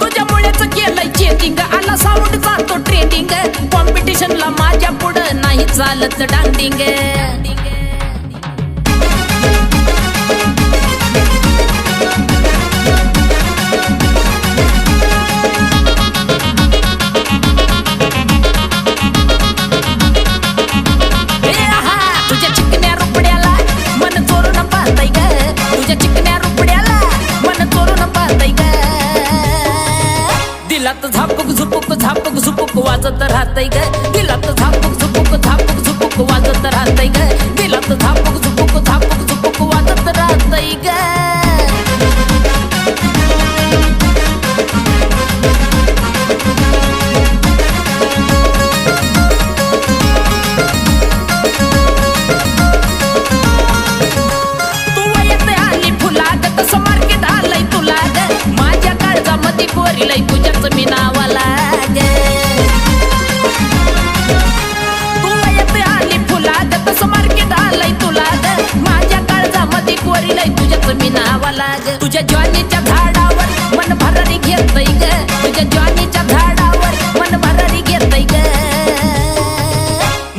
तुझ्यामुळेच केलंय चेंजिंग, आला साऊंड जातो ट्रेंडिंग, कॉम्पिटिशनला माझ्या पुढं नाही चालत डांडिंग. तुझ्या चिकन्या रुपड्याला मन चोरून पाहताय ग, तुझ्या चिकन्या रुपड्याला मन चोरून पाहताय ग. दिलात झापूक झुपूक झापूक झुपूक वाजत राहतय ग, दिलात झापूक झुपूक झापूक झुपूक वाजत राहतय ग, दिलात झापूक झुपूक झापूक झुपूक वाजत राहतय ग. कोरीलय तुझ्याच मी नावाला ग, तू येते आली फुलाग तसं मार्केट आलंय तुला ग, माझ्या काळजामध्ये कोरीलय तुझ्याच मी नावाला ग. तुझ्या ज्वानीच्या झाडावर मन भरारी घेतय ग, तुझ्या ज्वानीच्या झाडावर मन भरारी घेतय ग.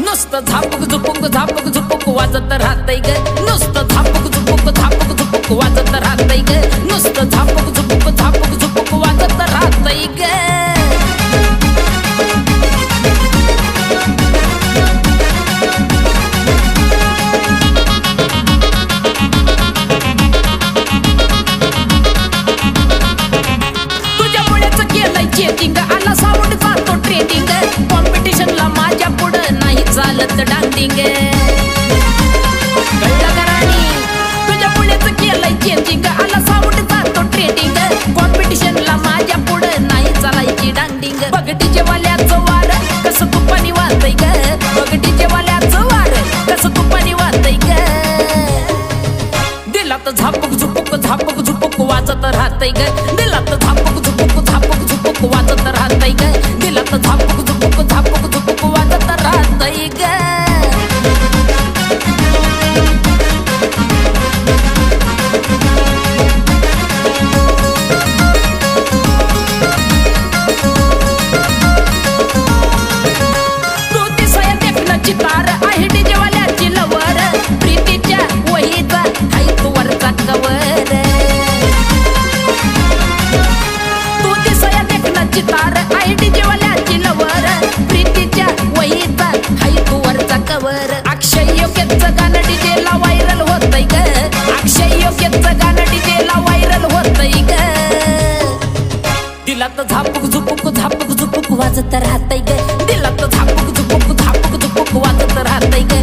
नुसतं झापूक झुपूक झापूक झुपूक वाजत राहतय ग, नुसतं झापूक झुपूक झापूक झुपूक वाजत राहतय ग, नुसतं झापूक झुपूक झापूक झुपूक वाजत राहतय ग. तुझ्यामुळेच केलंय चेंजिंग, आला साऊंड जातो ट्रेंडिंग, कॉम्पिटिशनला माझ्या पुढं नाही चालत डांडिंग. कळलं का राणी? तुझ्यामुळेच केलंय चेंजिंग, आला साऊंड जातो ट्रेंडिंग, कॉम्पिटिशनला माझ्या पुढं नाही चालायची डांडिंग. बगटीच्या वाल्याचं वार कसं तुपानी वाहतय ग, बगटीच्या वाल्याचं वार कसं तुपानी वाहतय ग. दिलात झापूक झुपूक झापूक झुपूक वाजत राहतय ग, दिलात झापूक झुपूक झापूक झुपूक वाजत राहतय ग, दिलात झापूक झुपूक झापूक झुपूक वाजत राहतय ग. तार आहे डीजेवाल्याची लवर, प्रीतीच्या वहीचा हाय तू वरचा कवर. तू दिसया देखनाची तार आहे डीजेवाल्याची लवर, प्रीतीच्या वहीचा हाय तू वरचा कवर. अक्षय योग्यचं गाणं डीजेला व्हायरल होतय ग, अक्षय योग्यचं गाणं डीजेला व्हायरल होतय ग. दिलात झापूक झुपूक झापूक झुपूक वाजत राहतय ग, दिलात झापूक झुपूक झापूक झुपूक वाजत राहतय ग.